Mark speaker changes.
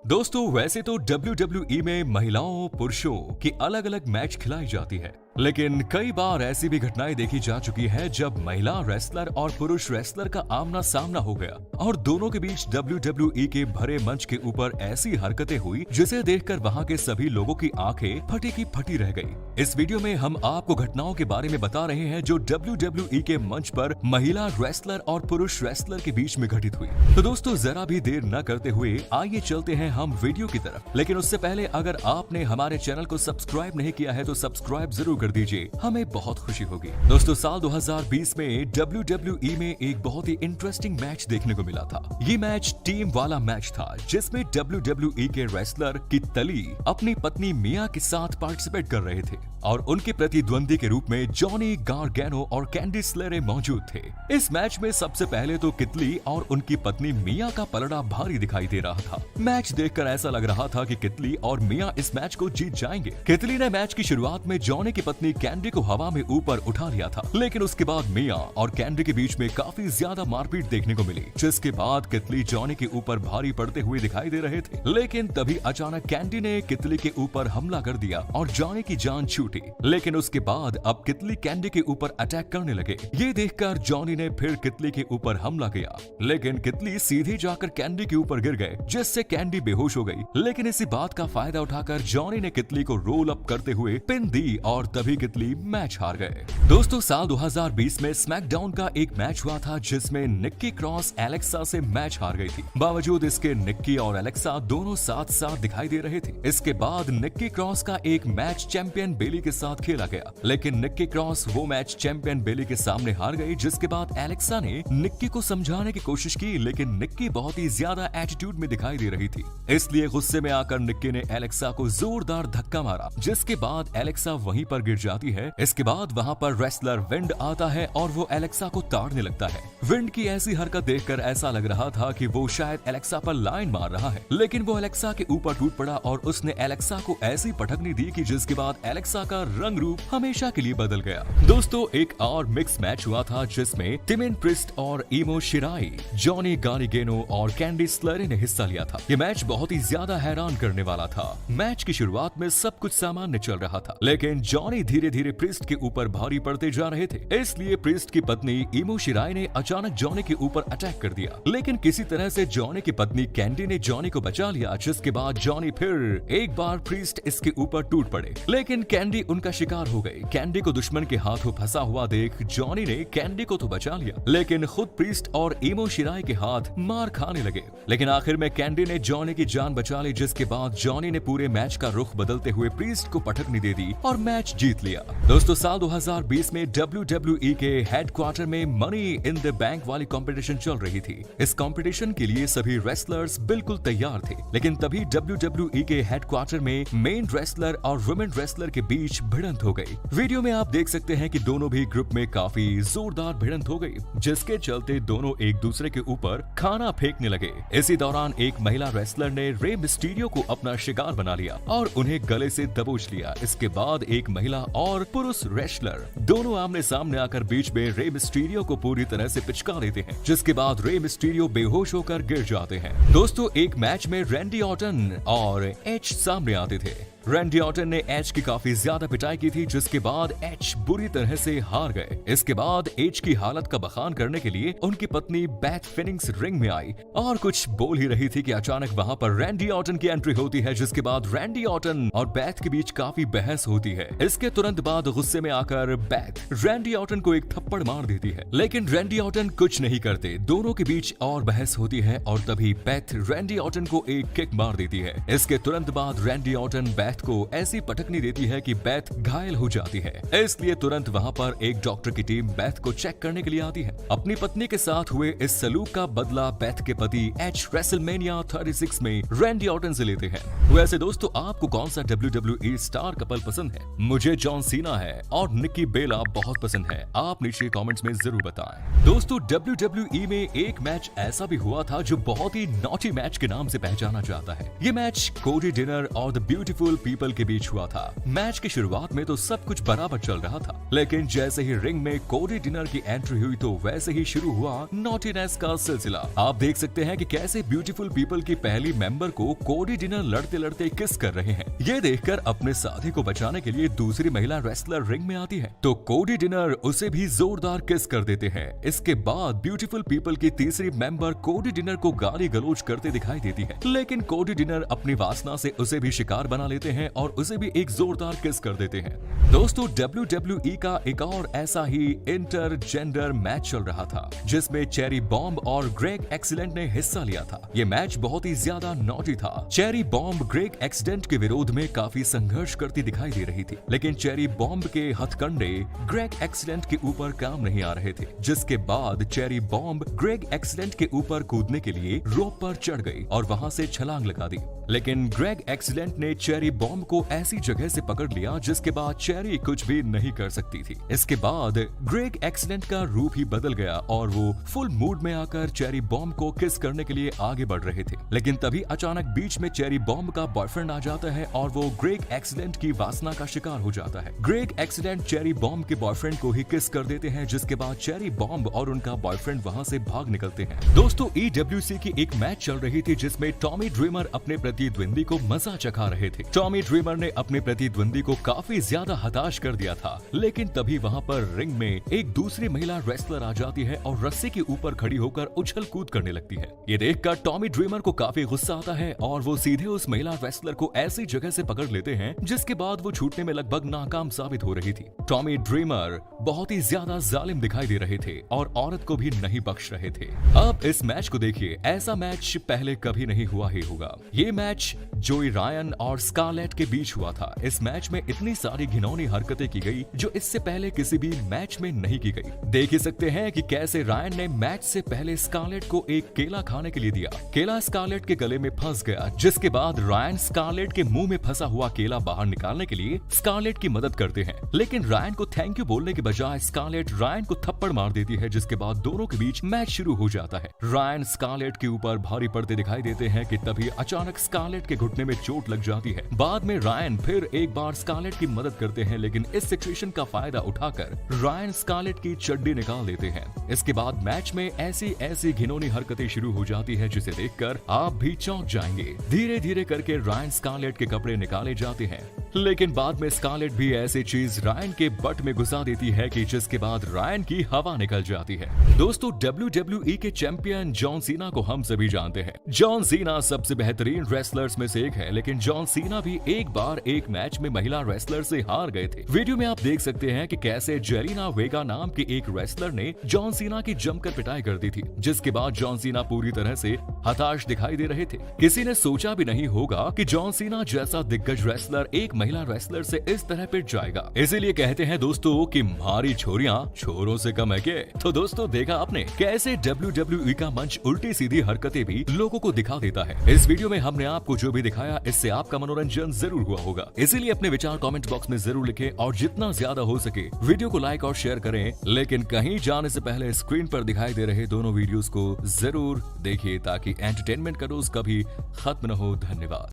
Speaker 1: दोस्तों वैसे तो WWE में महिलाओं पुरुषों की अलग अलग मैच खिलाई जाती है, लेकिन कई बार ऐसी भी घटनाएं देखी जा चुकी है जब महिला रेसलर और पुरुष रेसलर का आमना सामना हो गया और दोनों के बीच WWE के भरे मंच के ऊपर ऐसी हरकतें हुई जिसे देखकर वहां के सभी लोगों की आंखें फटी की फटी रह गई। इस वीडियो में हम आपको घटनाओं के बारे में बता रहे हैं जो WWE के मंच पर महिला रेसलर और पुरुष रेसलर के बीच में घटित हुई। तो दोस्तों जरा भी देर न करते हुए आइए चलते हैं हम वीडियो की तरफ, लेकिन उससे पहले अगर आपने हमारे चैनल को सब्सक्राइब नहीं किया है तो सब्सक्राइब जरूर कर दीजिए, हमें बहुत खुशी होगी। दोस्तों साल 2020 में WWE में एक बहुत ही इंटरेस्टिंग मैच देखने को मिला था। ये मैच टीम वाला मैच था जिसमें WWE के रेसलर कितली अपनी पत्नी मिया के साथ पार्टिसिपेट कर रहे थे और उनके प्रतिद्वंदी के रूप में जॉनी गार्गैनो और कैंडी स्लेरे मौजूद थे। इस मैच में सबसे पहले तो कितली और उनकी पत्नी मिया का पलड़ा भारी दिखाई दे रहा था। मैच देखकर ऐसा लग रहा था कि कितली और मिया इस मैच को जीत जाएंगे। कितली ने मैच की शुरुआत में जॉनी की पत्नी कैंडी को हवा में ऊपर उठा लिया था, लेकिन उसके बाद मिया और कैंडी के बीच में काफी ज्यादा मारपीट देखने को मिली, जिसके बाद कितली जॉनी के ऊपर भारी पड़ते हुए दिखाई दे रहे थे। लेकिन तभी अचानक कैंडी ने कितली के ऊपर हमला कर दिया और जॉनी की जान छूटी। लेकिन उसके बाद अब कितली कैंडी के ऊपर अटैक करने लगे। ये देखकर जॉनी ने फिर कितली के ऊपर हमला किया, लेकिन कितली सीधे जाकर कैंडी के ऊपर गिर गए, जिससे कैंडी बेहोश हो गई। लेकिन इसी बात का फायदा उठाकर जॉनी ने कितली को रोल अप करते हुए पिन दी और तभी कितली मैच हार गए। दोस्तों साल 2020 में स्मैकडाउन का एक मैच हुआ था जिसमें निक्की क्रॉस एलेक्सा से मैच हार गई थी। बावजूद इसके निक्की और एलेक्सा दोनों साथ साथ दिखाई दे रहे थे। इसके बाद निक्की क्रॉस का एक मैच चैंपियन बेली के साथ खेला गया, लेकिन निक्की क्रॉस वो मैच चैंपियन बेली के सामने हार गई, जिसके बाद एलेक्सा ने निक्की को समझाने की कोशिश की, लेकिन निक्की बहुत ही ज्यादा एटीट्यूड में दिखाई दे रही थी। इसलिए गुस्से में आकर निक्की ने एलेक्सा को जोरदार धक्का मारा, जिसके बाद एलेक्सा वहीं पर गिर जाती है। इसके बाद वहां पर रेसलर विंड आता है और वो एलेक्सा को ताड़ने लगता है। विंड की ऐसी हरकत देखकर ऐसा लग रहा था कि वो शायद एलेक्सा पर लाइन मार रहा है, लेकिन वो एलेक्सा के ऊपर टूट पड़ा और उसने एलेक्सा को ऐसी पटकनी दी कि जिसके बाद एलेक्सा का रंग रूप हमेशा के लिए बदल गया। दोस्तों एक और मिक्स मैच हुआ था जिसमें टिमिन प्रिस्ट और इमो शिराई, जॉनी गार्गैनो और कैंडी स्लेरे ने हिस्सा लिया था। ये मैच बहुत ही ज्यादा हैरान करने वाला था। मैच की शुरुआत में सब कुछ सामान्य चल रहा था, लेकिन जॉनी धीरे धीरे प्रिस्ट के ऊपर भारी पड़ते जा रहे थे। इसलिए प्रिस्ट की पत्नी इमो शिराई ने अचानक जॉनी के ऊपर अटैक कर दिया, लेकिन किसी तरह से जॉनी की पत्नी कैंडी ने जॉनी को बचा लिया, जिसके बाद जॉनी फिर एक बार प्रिस्ट इसके ऊपर टूट पड़े, लेकिन कैंडी उनका शिकार हो गई। कैंडी को दुश्मन के हाथों फंसा हुआ देख जॉनी ने कैंडी को तो बचा लिया, लेकिन खुद प्रिस्ट और इमो शिराई के हाथ मार खाने लगे। लेकिन आखिर में कैंडी ने जॉनी की जान बचा ली, जिसके बाद जॉनी ने पूरे मैच का रुख बदलते हुए प्रिस्ट को पटकनी दे दी और मैच जीत लिया। दोस्तों साल 2020 में WWE के हेडक्वार्टर में मनी इन द बैंक वाली कंपटीशन चल रही थी। इस कंपटीशन के लिए सभी रेसलर्स बिल्कुल तैयार थे, लेकिन तभी WWE के हेडक्वार्टर में मेन रेसलर और वुमेन रेसलर के बीच भिड़ंत हो गई। वीडियो में आप देख सकते हैं कि दोनों भी ग्रुप में काफी जोरदार भिड़ंत हो गई, जिसके चलते दोनों एक दूसरे के ऊपर खाना फेंकने लगे। इसी दौरान एक महिला रेसलर ने रे मिस्टीरियो को अपना शिकार बना लिया और उन्हें गले से दबोच लिया। इसके बाद एक महिला और पुरुष रेसलर दोनों आमने सामने आकर बीच में रे मिस्टीरियो को पूरी तरह से पिचका देते हैं, जिसके बाद रे मिस्टीरियो बेहोश होकर गिर जाते हैं। दोस्तों एक मैच में रैंडी ऑर्टन और एच सामने आते थे। रैंडी ऑर्टन ने एच की काफी ज्यादा पिटाई की थी, जिसके बाद एच बुरी तरह से हार गए। इसके बाद एच की हालत का बखान करने के लिए उनकी पत्नी बैथ फिनिक्स रिंग में आई और कुछ बोल ही रही थी कि अचानक वहां पर रैंडी ऑर्टन की एंट्री होती है, जिसके बाद रैंडी ऑर्टन और बैथ के बीच काफी बहस होती है। इसके तुरंत बाद गुस्से में आकर बैथ रैंडी ऑर्टन को एक थप्पड़ मार देती है, लेकिन रैंडी ऑर्टन कुछ नहीं करते। दोनों के बीच और बहस होती है और तभी बैथ रैंडी ऑर्टन को एक किक मार देती है। इसके तुरंत बाद रैंडी ऑर्टन बैथ को ऐसी पटकनी देती है कि बैथ घायल हो जाती है। इसलिए तुरंत वहां पर एक डॉक्टर की टीम बैथ को चेक करने के लिए आती है। अपनी पत्नी के साथ हुए इस सलूक का बदला बैथ के पति एच रेसलमेनिया 36 में रैंडी ऑर्टन से लेते हैं। वैसे दोस्तों आपको कौन सा WWE स्टार कपल पसंद है? मुझे जॉन सीना है और निक्की बेला बहुत पसंद है। आप नीचे कमेंट्स में जरूर बताएं। दोस्तों WWE में एक मैच ऐसा भी हुआ था जो बहुत ही नॉटी मैच के नाम से पहचाना जाता है। ये मैच कोडी डिनर और द ब्यूटीफुल पीपल के बीच हुआ था। मैच की शुरुआत में तो सब कुछ बराबर चल रहा था, लेकिन जैसे ही रिंग में कोडी डिनर की एंट्री हुई तो वैसे ही शुरू हुआ नॉटीनेस का सिलसिला। आप देख सकते हैं कि कैसे ब्यूटीफुल पीपल की पहली मेंबर को कोडी डिनर लड़ते लड़ते किस कर रहे हैं। ये देखकर अपने साथी को बचाने के लिए दूसरी महिला रेसलर रिंग में आती है तो कोडी डिनर उसे भी जोरदार किस कर देते हैं। इसके बाद ब्यूटीफुल पीपल की तीसरी मेंबर कोडी डिनर को गाली गलौज करते दिखाई देती है, लेकिन कोडी डिनर अपनी वासना से उसे भी शिकार बना लेते हैं और उसे भी एक जोरदार किस कर देते हैं। दोस्तों, WWE का एक और ऐसा ही इंटरजेंडर मैच चल रहा था जिसमें चेरी बॉम्ब और ग्रेग एक्सीलेंट ने हिस्सा लिया था। ये मैच बहुत ही ज्यादा नॉटी था। चेरी बॉम्ब ग्रेग एक्सीलेंट के विरोध में काफी संघर्ष करती दिखाई दे रही थी, लेकिन चेरी बॉम्ब के हथकंडे ग्रेग एक्सीलेंट के ऊपर काम नहीं आ रहे थे, जिसके बाद चेरी बॉम्ब ग्रेग एक्सीलेंट के ऊपर कूदने के लिए रोप पर चढ़ गई और वहां से छलांग लगा दी, लेकिन ग्रेग एक्सीलेंट ने चेरी बॉम्ब को ऐसी जगह से पकड़ लिया जिसके बाद चेरी कुछ भी नहीं कर सकती थी। इसके बाद ग्रेग एक्सीलेंट का रूप ही बदल गया और वो फुल मूड में आकर चेरी बॉम्ब को किस करने के लिए आगे बढ़ रहे थे, लेकिन तभी अचानक बीच में चेरी बॉम्ब का बॉयफ्रेंड आ जाता है और वो ग्रेग एक्सीलेंट की वासना का शिकार हो जाता है। ग्रेग एक्सीलेंट चेरी बॉम्ब के बॉयफ्रेंड को ही किस कर देते हैं, जिसके बाद चेरी बॉम्ब और उनका बॉयफ्रेंड वहां से भाग निकलते हैं। दोस्तों, EWC की एक मैच चल रही थी जिसमें टॉमी ड्रीमर अपने प्रतिद्वंदी को मजा चखा रहे थे। टॉमी ड्रीमर ने अपने प्रतिद्वंदी को काफी ज्यादा हताश कर दिया था, लेकिन तभी वहां पर रिंग में एक दूसरी महिला रेसलर आ जाती है और रस्सी के ऊपर खड़ी होकर उछल कूद करने लगती है। ये देखकर टॉमी ड्रीमर को काफी गुस्सा आता है और वो सीधे उस महिला रेसलर को ऐसी जगह से पकड़ लेते हैं जिसके बाद वो छूटने में लगभग नाकाम साबित हो रही थी। टॉमी ड्रीमर बहुत ही ज्यादा जालिम दिखाई दे रहे थे और औरत को भी नहीं बख्श रहे थे। अब इस मैच को देखिए, ऐसा मैच पहले कभी नहीं हुआ ही होगा। ये मैच जोई रायन और स्कारलेट के बीच हुआ था। इस मैच में इतनी सारी घिनौनी हरकतें की गई जो इससे पहले किसी भी मैच में नहीं की गई। देख ही सकते हैं कि कैसे रायन ने मैच से पहले स्कारलेट को एक केला खाने के लिए दिया। केला स्कारलेट के गले में फंस गया, जिसके बाद रायन स्कारलेट के मुंह में फंसा हुआ केला बाहर निकालने के लिए स्कारलेट की मदद करते हैं, लेकिन रायन को थैंक यू बोलने के बजाय स्कारलेट रायन को थप्पड़ मार देती है, जिसके बाद दोनों के बीच मैच शुरू हो जाता है। रायन स्कारलेट के ऊपर भारी पड़ते दिखाई देते हैं कि तभी अचानक स्कारलेट के घुटने में चोट लग जाती है। बाद में रायन फिर एक बार स्कारलेट की मदद करते हैं, लेकिन इस सिचुएशन का फायदा उठाकर रायन स्कारलेट की चड्डी निकाल देते हैं। इसके बाद मैच में ऐसी घिनौनी हरकतें शुरू हो जाती है जिसे देखकर आप भी चौंक जाएंगे। धीरे धीरे करके रायन स्कारलेट के कपड़े निकाले जाते हैं, लेकिन बाद में स्कारलेट भी ऐसी चीज रायन के बट में घुसा देती है कि जिसके बाद रायन की हवा निकल जाती है। दोस्तों, WWE के चैंपियन जॉन सीना को हम सभी जानते हैं। जॉन सीना सबसे बेहतरीन रेसलर्स में से एक है, लेकिन जॉन सीना भी एक बार एक मैच में महिला रेसलर से हार गए थे। वीडियो में आप देख सकते हैं कि कैसे जेलिना वेगा नाम की एक रेसलर ने जॉन सीना की जमकर पिटाई कर दी थी, जिसके बाद जॉन सीना पूरी तरह से हताश दिखाई दे रहे थे। किसी ने सोचा भी नहीं होगा कि जॉन सीना जैसा दिग्गज रेसलर एक महिला रेसलर से इस तरह पिट जाएगा। इसीलिए कहते हैं दोस्तों कि हमारी छोरियां छोरों से कम है के। तो दोस्तों, देखा आपने कैसे WWE का मंच उल्टी सीधी हरकतें भी लोगों को दिखा देता है। इस वीडियो में हमने आपको जो भी दिखाया, इससे आपका मनोरंजन जरूर हुआ होगा। इसीलिए अपने विचार कमेंट बॉक्स में जरूर लिखें और जितना ज्यादा हो सके वीडियो को लाइक और शेयर करें, लेकिन कहीं जाने से पहले स्क्रीन पर दिखाई दे रहे दोनों वीडियोस को जरूर देखिए ताकि एंटरटेनमेंट का डोज कभी खत्म न हो। धन्यवाद।